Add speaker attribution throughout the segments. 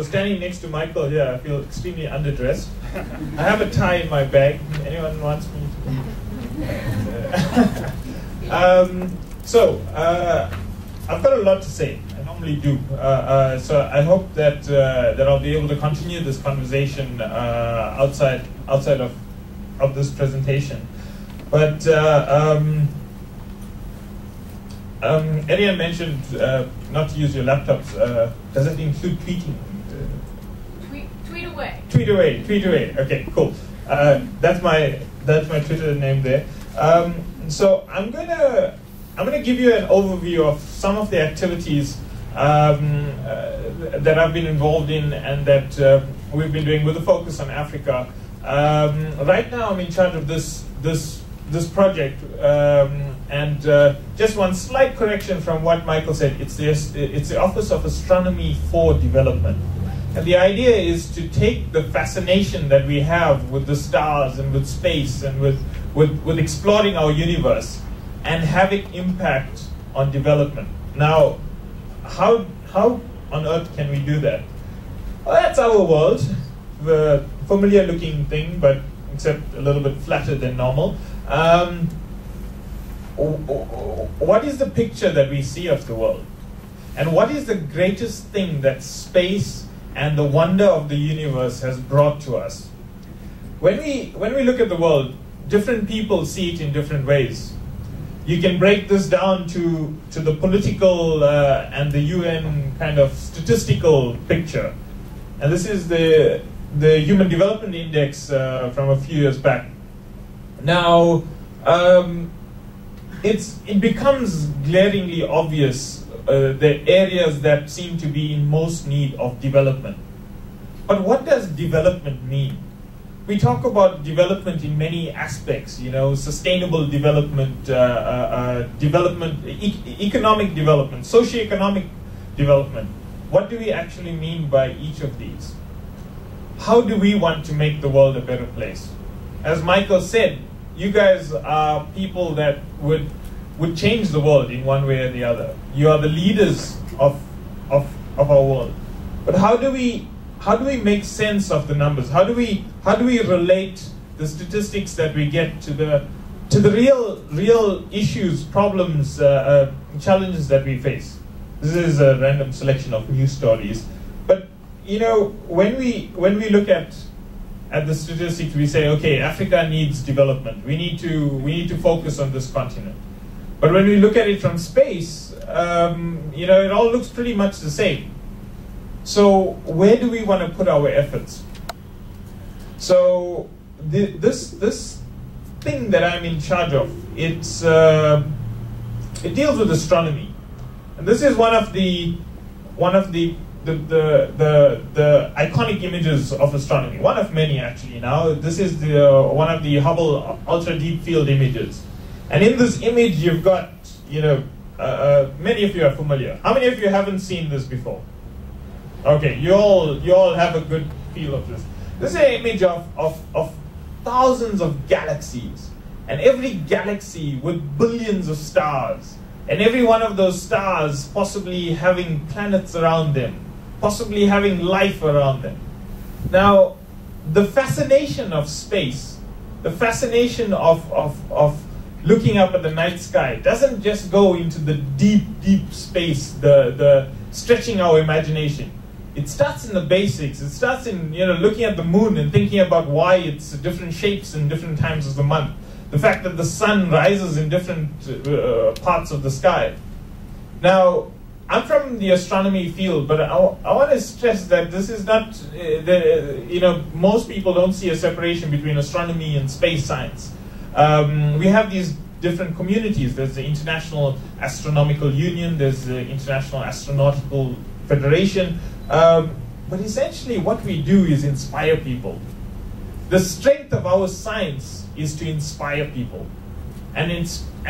Speaker 1: So standing next to Michael here, I feel extremely underdressed. I have a tie in my bag. Anyone wants me to? I've got a lot to say. I normally do. So I hope that that I'll be able to continue this conversation outside of this presentation. But Elian mentioned not to use your laptops. Does that include tweeting?
Speaker 2: Tweet away.
Speaker 1: Tweet away. Tweet away. Okay, cool. That's my Twitter name there. So I'm gonna give you an overview of some of the activities that I've been involved in and that we've been doing with a focus on Africa. Right now, I'm in charge of this project, and just one slight correction from what Michael said. It's the Office of Astronomy for Development, and the idea is to take the fascination that we have with the stars and with space and with exploring our universe and have it impact on development. Now, how on earth can we do that? Well, that's our world, the familiar-looking thing, but except a little bit flatter than normal. What is the picture that we see of the world? And what is the greatest thing that space and the wonder of the universe has brought to us? When we look at the world, different people see it in different ways. You can break this down to the political and the UN kind of statistical picture. And this is the Human Development Index from a few years back. Now, it becomes glaringly obvious the areas that seem to be in most need of development. But what does development mean? We talk about development in many aspects, sustainable development, economic development, socioeconomic development. What do we actually mean by each of these? How do we want to make the world a better place? As Michael said, you guys are people that would change the world in one way or the other. You are the leaders of our world. But how do we make sense of the numbers? How do we relate the statistics that we get to the real issues, problems, challenges that we face? This is a random selection of news stories. But when we look at the statistics, we say, okay, Africa needs development. We need to focus on this continent. But when we look at it from space, it all looks pretty much the same. So where do we want to put our efforts? So this thing that I'm in charge of, it deals with astronomy, and this is one of the iconic images of astronomy. One of many, actually. Now this is one of the Hubble Ultra Deep Field images, and in this image you've got many of you are familiar. How many of you haven't seen this before? Okay, you all have a good feel of this. This is an image of thousands of galaxies, and every galaxy with billions of stars, and every one of those stars possibly having planets around them, possibly having life around them. Now, the fascination of space, the fascination of looking up at the night sky doesn't just go into the deep, deep space, the stretching our imagination. It starts in the basics. It starts in looking at the moon and thinking about why it's different shapes in different times of the month. The fact that the sun rises in different parts of the sky. Now, I'm from the astronomy field, but I want to stress that this is not, most people don't see a separation between astronomy and space science. We have these different communities. There's the International Astronomical Union, there's the International Astronautical Federation. But essentially what we do is inspire people. The strength of our science is to inspire people and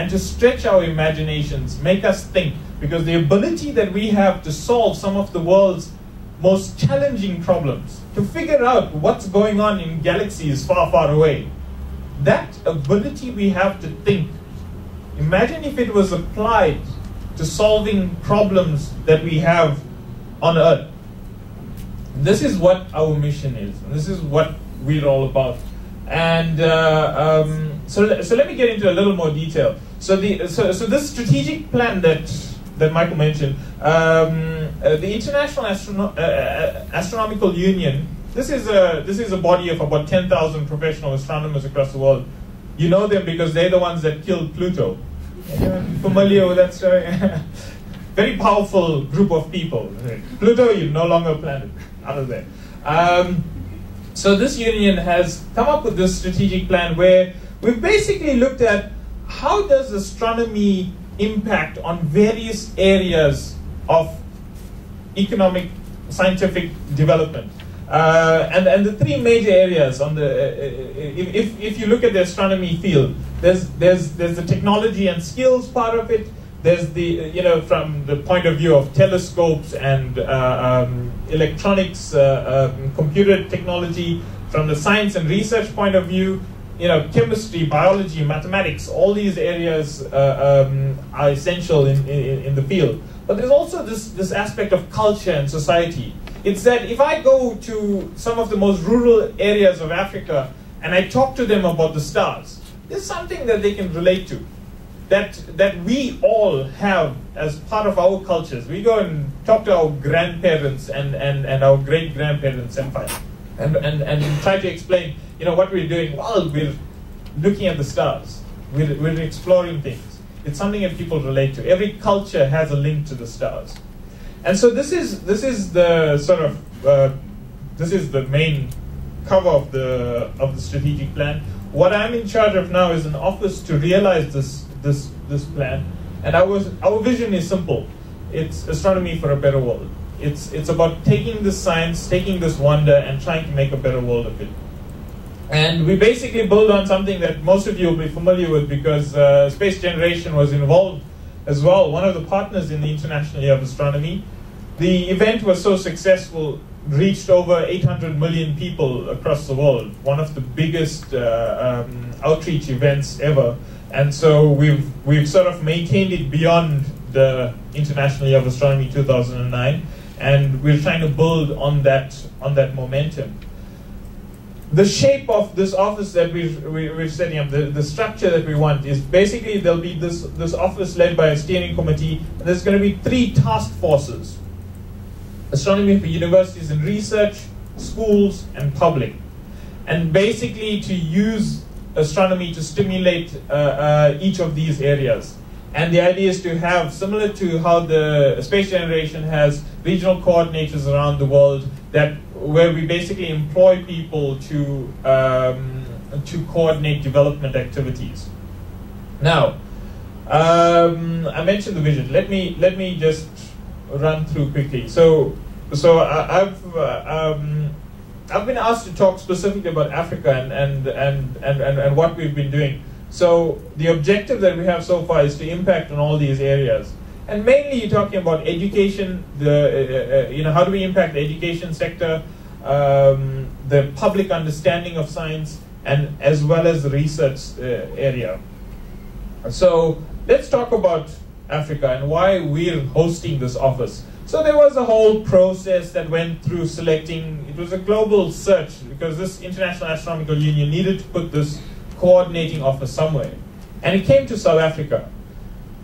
Speaker 1: to stretch our imaginations, make us think, because the ability that we have to solve some of the world's most challenging problems, to figure out what's going on in galaxies far, far away, that ability we have to think, imagine if it was applied to solving problems that we have on Earth. this is what our mission is. This is what we're all about. And so let me get into a little more detail. So this strategic plan that Michael mentioned, the International Astronomical Union. This is a body of about 10,000 professional astronomers across the world. You know them because they're the ones that killed Pluto. Anyone familiar with that story? Very powerful group of people. Pluto, you're no longer a planet. Out of there. So this union has come up with this strategic plan where we've basically looked at how does astronomy impact on various areas of economic, scientific development. And the three major areas on the if you look at the astronomy field, there's the technology and skills part of it. There's the from the point of view of telescopes and electronics, computer technology. From the science and research point of view, chemistry, biology, mathematics. All these areas are essential in the field. But there's also this aspect of culture and society. It's that if I go to some of the most rural areas of Africa and I talk to them about the stars, there's something that they can relate to, that we all have as part of our cultures. We go and talk to our grandparents and our great-grandparents and try to explain, what we're doing. Well, we're looking at the stars. We're exploring things. It's something that people relate to. Every culture has a link to the stars. And so this is the sort of this is the main cover of the strategic plan. What I'm in charge of now is an office to realize this plan. And our vision is simple. It's astronomy for a better world. It's about taking this science, taking this wonder, and trying to make a better world of it. And we basically build on something that most of you will be familiar with because Space Generation was involved as well, one of the partners in the International Year of Astronomy. The event was so successful, reached over 800 million people across the world, one of the biggest outreach events ever. And so we've sort of maintained it beyond the International Year of Astronomy 2009, and we're trying to build on that momentum. The shape of this office that we're setting up, the structure that we want is basically there'll be this office led by a steering committee, and there's going to be 3 task forces: astronomy for universities and research, schools, and public. And basically to use astronomy to stimulate each of these areas. And the idea is to have, similar to how the Space Generation has regional coordinators around the world, where we basically employ people to coordinate development activities. Now, I mentioned the vision. Let me just run through quickly. So I've been asked to talk specifically about Africa and what we've been doing. So the objective that we have so far is to impact on all these areas. And mainly you're talking about education, how do we impact the education sector, the public understanding of science, and as well as the research area. So let's talk about Africa and why we're hosting this office. So there was a whole process that went through selecting. It was a global search because this International Astronomical Union needed to put this coordinating office somewhere. And it came to South Africa.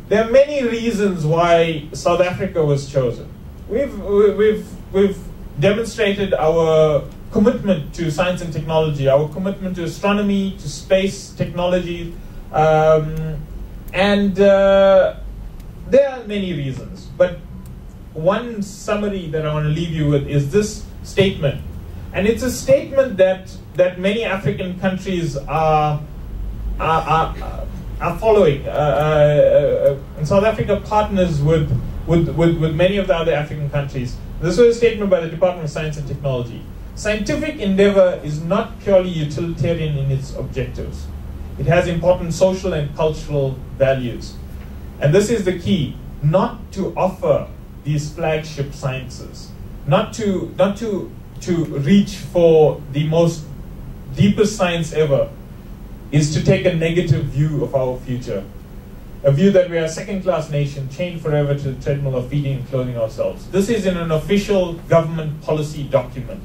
Speaker 1: There are many reasons why South Africa was chosen. We've demonstrated our commitment to science and technology, our commitment to astronomy, to space technology, and there are many reasons. But one summary that I want to leave you with is this statement. And it's a statement that many African countries are following. And South Africa partners with many of the other African countries. This was a statement by the Department of Science and Technology. Scientific endeavor is not purely utilitarian in its objectives. It has important social and cultural values. And this is the key, not to offer these flagship sciences, not to reach for the most deepest science ever, is to take a negative view of our future. a view that we are a second-class nation, chained forever to the treadmill of feeding and clothing ourselves. This is in an official government policy document.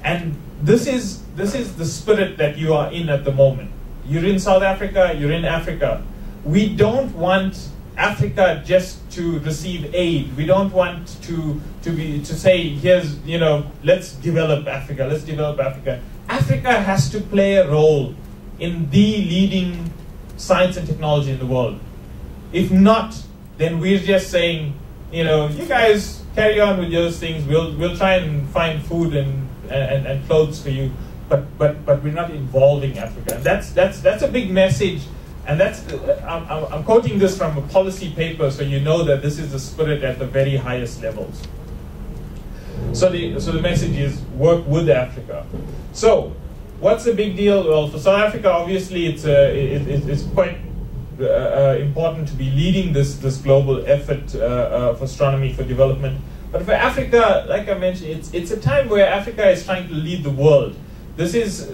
Speaker 1: And this is the spirit that you are in at the moment. You're in South Africa, you're in Africa. We don't want Africa just to receive aid. We don't want to say, here's, let's develop Africa, let's develop Africa. Africa has to play a role in the leading science and technology in the world. If not, then we're just saying, you guys carry on with those things. We'll try and find food and clothes for you, but we're not involving Africa. And that's a big message. And that's I'm quoting this from a policy paper, so you know that this is the spirit at the very highest levels. So the message is work with Africa. So what's the big deal? Well, for South Africa, obviously, it's quite important to be leading this global effort for astronomy for development. But for Africa, like I mentioned, it's a time where Africa is trying to lead the world. This is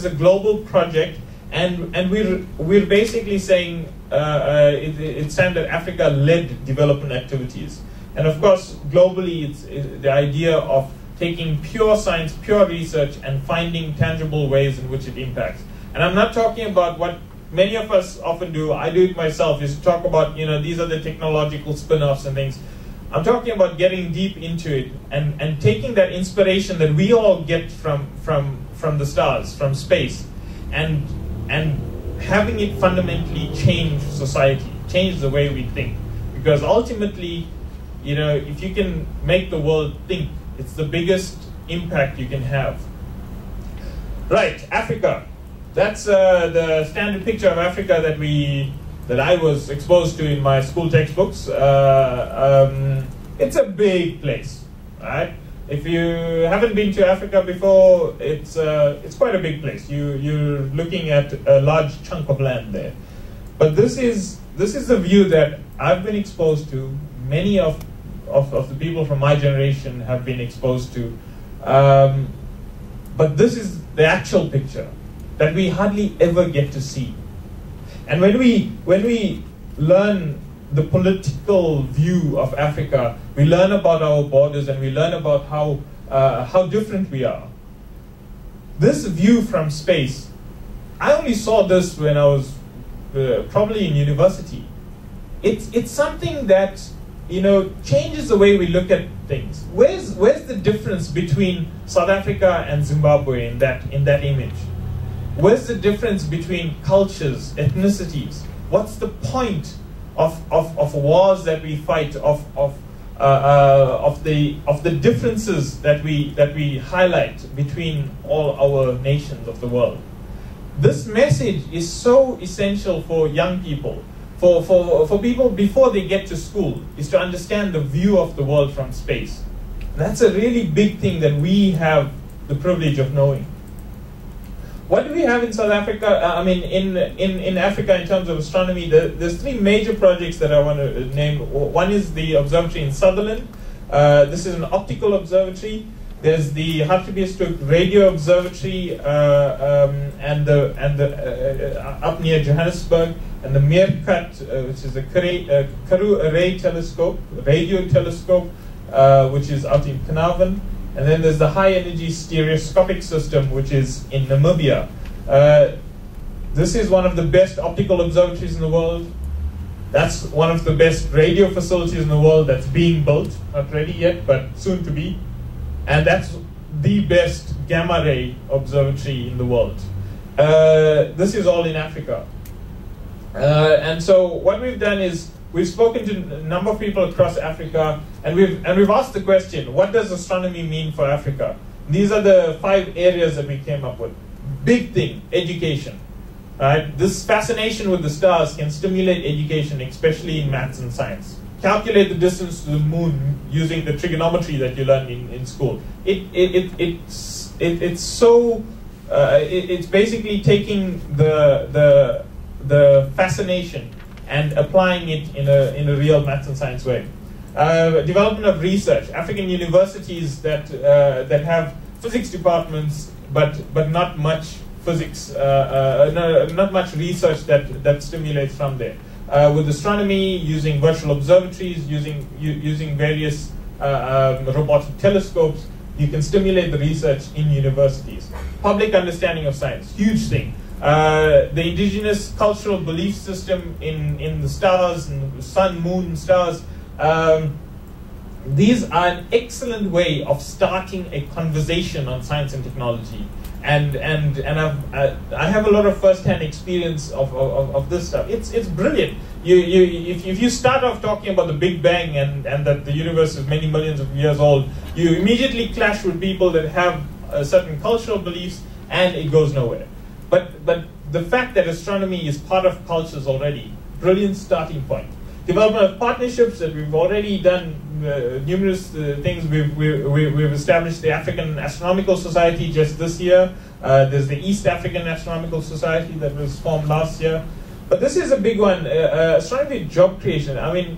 Speaker 1: a global project. And we're basically saying it's time that Africa led development activities. And of course, globally, it's the idea of taking pure science, pure research, and finding tangible ways in which it impacts. And I'm not talking about what many of us often do. I do it myself, is to talk about, these are the technological spin-offs and things. I'm talking about getting deep into it and taking that inspiration that we all get from the stars, from space, and having it fundamentally change society, change the way we think. Because ultimately, if you can make the world think, it's the biggest impact you can have. Right, Africa. That's the standard picture of Africa that I was exposed to in my school textbooks. It's a big place, right? If you haven't been to Africa before, it's quite a big place. You're looking at a large chunk of land there. But this is the view that I've been exposed to. Many of the people from my generation have been exposed to. But this is the actual picture that we hardly ever get to see. And when we learn the political view of Africa, we learn about our borders and we learn about how different we are. This view from space, I only saw this when I was probably in university. It's something that changes the way we look at things. Where's the difference between South Africa and Zimbabwe in that image? Where's the difference between cultures, ethnicities? What's the point of wars that we fight, of the differences that we highlight between all our nations of the world? This message is so essential for young people, for people before they get to school, is to understand the view of the world from space. And that's a really big thing that we have the privilege of knowing. What do we have in South Africa? In Africa, in terms of astronomy, there's three major projects that I want to name. One is the observatory in Sutherland. This is an optical observatory. There's the Hartbeespoort Radio Observatory and the up near Johannesburg, and the Meerkat, which is a Karoo Array Telescope, radio telescope, which is out in Carnarvon. And then there's the high energy stereoscopic system, which is in Namibia. This is one of the best optical observatories in the world. That's one of the best radio facilities in the world that's being built. Not ready yet, but soon to be. And that's the best gamma ray observatory in the world. This is all in Africa. And so what we've done is we've spoken to a number of people across Africa, and we've asked the question, what does astronomy mean for Africa? These are the 5 areas that we came up with. Big thing, education. Right? This fascination with the stars can stimulate education, especially in maths and science. Calculate the distance to the moon using the trigonometry that you learn in school. It's basically taking the fascination and applying it in a real maths and science way. Development of research. African universities that have physics departments, but not much physics, not much research that stimulates from there. with astronomy, using virtual observatories, using various robotic telescopes. You can stimulate the research in universities. Public understanding of science, huge thing. The indigenous cultural belief system in the stars, and the sun, moon, stars. These are an excellent way of starting a conversation on science and technology. And I have a lot of first-hand experience of this stuff. It's brilliant. If you start off talking about the Big Bang and that the universe is many millions of years old, you immediately clash with people that have certain cultural beliefs, and it goes nowhere. But the fact that astronomy is part of cultures already, brilliant starting point. Development of partnerships that we've already done numerous things. We've established the African Astronomical Society just this year. There's the East African Astronomical Society that was formed last year. But this is a big one, astronomy job creation. I mean,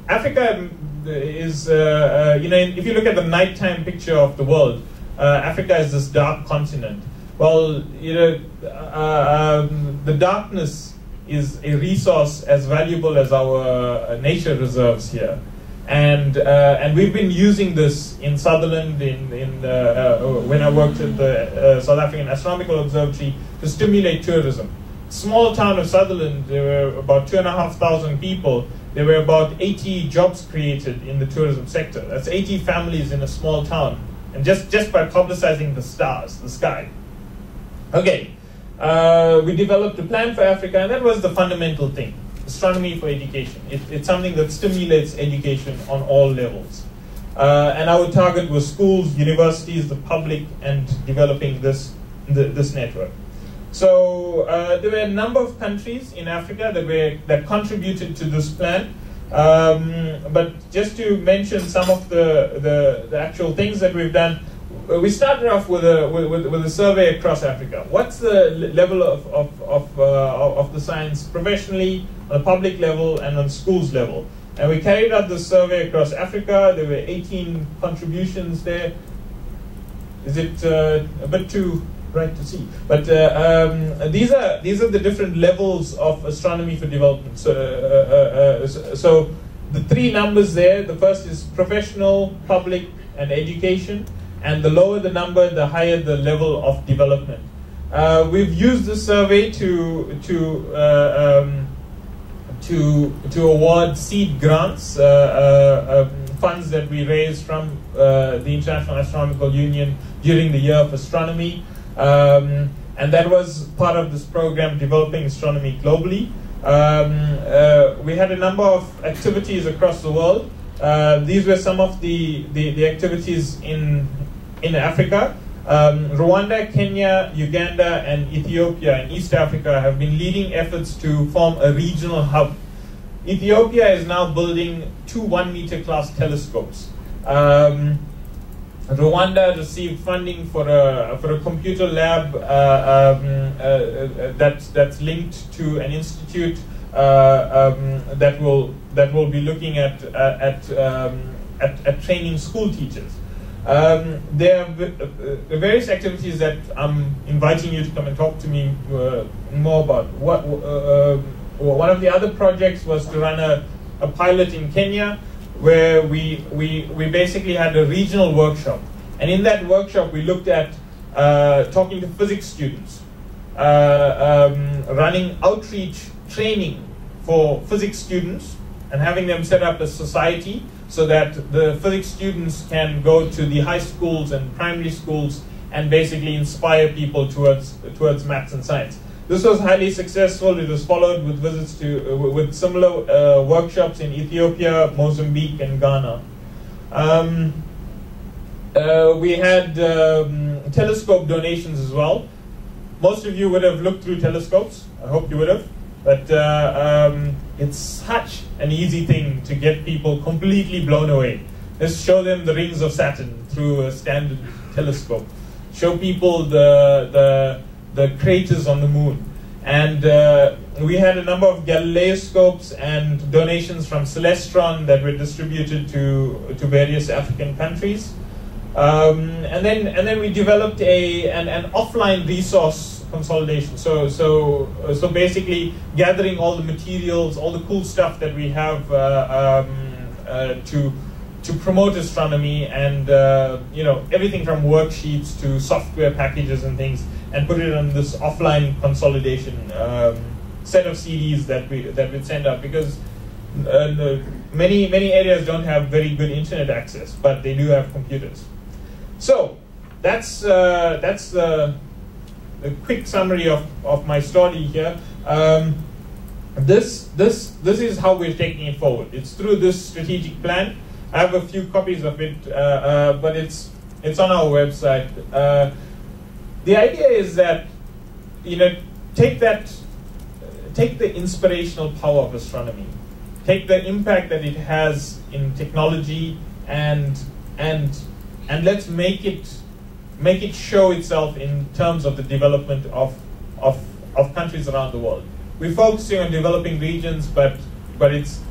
Speaker 1: Africa is, if you look at the nighttime picture of the world, Africa is this dark continent. Well, the darkness is a resource as valuable as our nature reserves here, and we've been using this in Sutherland when I worked at the South African Astronomical Observatory to stimulate tourism. Small town of Sutherland, there were about 2,500 people. There were about 80 jobs created in the tourism sector. That's 80 families in a small town, and just by publicizing the stars, the sky. Okay. We developed a plan for Africa, and that was the fundamental thing. Astronomy for education. It's something that stimulates education on all levels. And our target was schools, universities, the public, and developing this network. So there were a number of countries in Africa that contributed to this plan. But just to mention some of the actual things that we've done, we started off with a survey across Africa. What's the level of the science professionally, on a public level, and on schools level? And we carried out this survey across Africa. There were 18 contributions there. Is it a bit too bright to see? But these are the different levels of astronomy for development. So the three numbers there. The first is professional, public, and education. And the lower the number, the higher the level of development. We've used this survey to award seed grants, funds that we raised from the International Astronomical Union during the Year of Astronomy. And that was part of this program, Developing Astronomy Globally. We had a number of activities across the world. These were some of the activities in Africa. Rwanda, Kenya, Uganda, and Ethiopia in East Africa have been leading efforts to form a regional hub. Ethiopia is now building 2 1-meter class telescopes. Rwanda received funding for a computer lab that's linked to an institute that will be looking at training school teachers. There are various activities that I'm inviting you to come and talk to me more about. One of the other projects was to run a pilot in Kenya, where we basically had a regional workshop. And in that workshop, we looked at talking to physics students, running outreach training for physics students, and having them set up a society so that the physics students can go to the high schools and primary schools and basically inspire people towards maths and science. This was highly successful. It was followed with visits with similar workshops in Ethiopia, Mozambique, and Ghana. We had telescope donations as well. Most of you would have looked through telescopes. I hope you would have. But it's such an easy thing to get people completely blown away. Let's show them the rings of Saturn through a standard telescope. Show people the craters on the moon. And we had a number of Galileoscopes and donations from Celestron that were distributed to various African countries. And then we developed an offline resource consolidation. So basically gathering all the materials, all the cool stuff that we have to promote astronomy, and everything from worksheets to software packages and things, and put it on this offline consolidation set of CDs that we'd send out, because many areas don't have very good internet access, but they do have computers. So that's the quick summary of my story here. This is how we're taking it forward. It's through this strategic plan. I have a few copies of it, but it's on our website. The idea is that take the inspirational power of astronomy, take the impact that it has in technology, and let's make it show itself in terms of the development of countries around the world. We're focusing on developing regions, but it's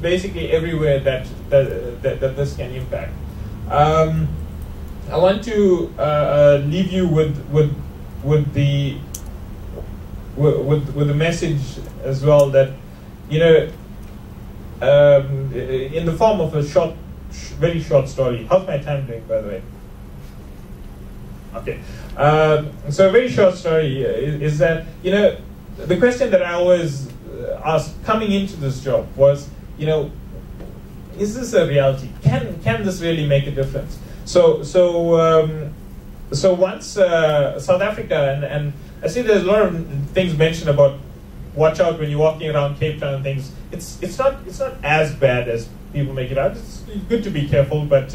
Speaker 1: basically everywhere that this can impact. I want to leave you with the message as well, that in the form of a very short story. How's my time doing, by the way? Okay. So a very short story is that the question that I always asked coming into this job was, is this a reality? Can this really make a difference? So once South Africa, and I see there's a lot of things mentioned about watch out when you're walking around Cape Town and things. It's not as bad as people make it out. It's good to be careful, but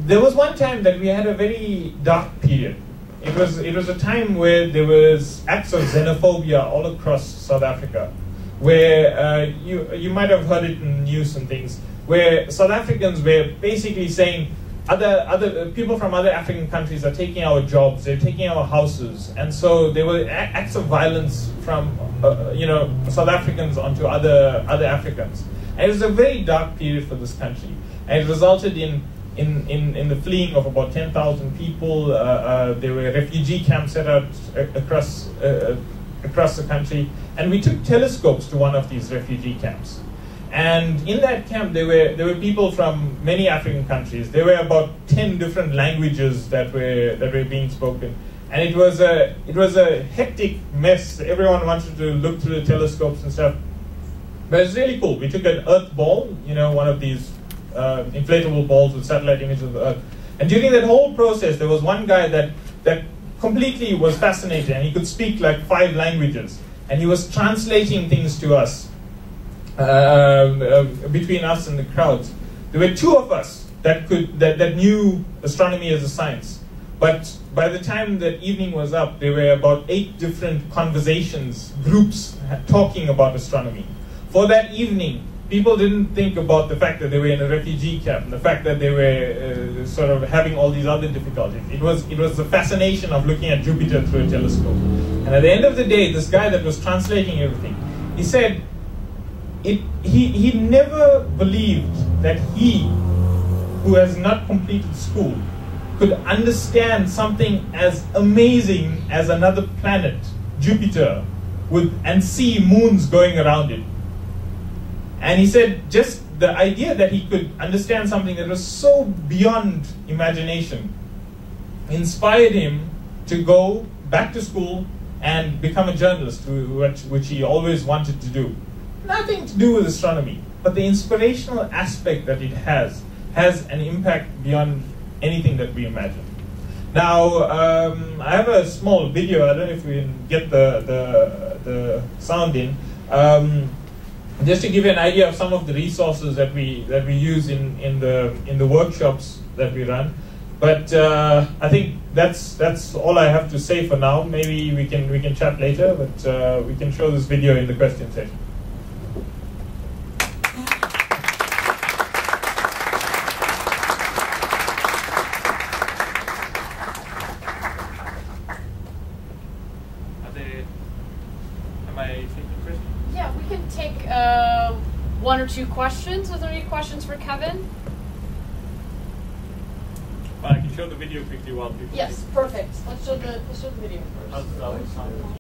Speaker 1: there was one time that we had a very dark period. It was a time where there was acts of xenophobia all across South Africa, where you might have heard it in news and things, where South Africans were basically saying other people from other African countries are taking our jobs, they're taking our houses, and so there were acts of violence from South Africans onto other Africans, and it was a very dark period for this country, and it resulted in the fleeing of about 10,000 people. There were refugee camps set out across the country, and we took telescopes to one of these refugee camps. And in that camp, there were people from many African countries. There were about 10 different languages that were being spoken, and it was a hectic mess. Everyone wanted to look through the telescopes and stuff, but it's really cool. We took an Earth ball, one of these inflatable balls with satellite images of the Earth. And during that whole process, there was one guy that completely was fascinated, and he could speak like 5 languages, and he was translating things to us. Between us and the crowds, there were 2 of us that knew astronomy as a science. But by the time that evening was up, there were about 8 different groups talking about astronomy. For that evening, people didn't think about the fact that they were in a refugee camp and the fact that they were sort of having all these other difficulties. It was the fascination of looking at Jupiter through a telescope. And at the end of the day, this guy that was translating everything, he said, he never believed that he, who has not completed school, could understand something as amazing as another planet, Jupiter, and see moons going around it. And he said just the idea that he could understand something that was so beyond imagination inspired him to go back to school and become a journalist, which he always wanted to do. Nothing to do with astronomy, but the inspirational aspect that it has an impact beyond anything that we imagine. Now, I have a small video. I don't know if we can get the sound in. Just to give you an idea of some of the resources that we use in the workshops that we run. But I think that's all I have to say for now. Maybe we can chat later, but we can show this video in the question session.
Speaker 2: Yeah, we can take 1 or 2 questions. Are there any questions for Kevin?
Speaker 1: Well,
Speaker 3: show the video quickly while people.
Speaker 2: Yes, perfect. Let's show the video first.
Speaker 3: How's that sound?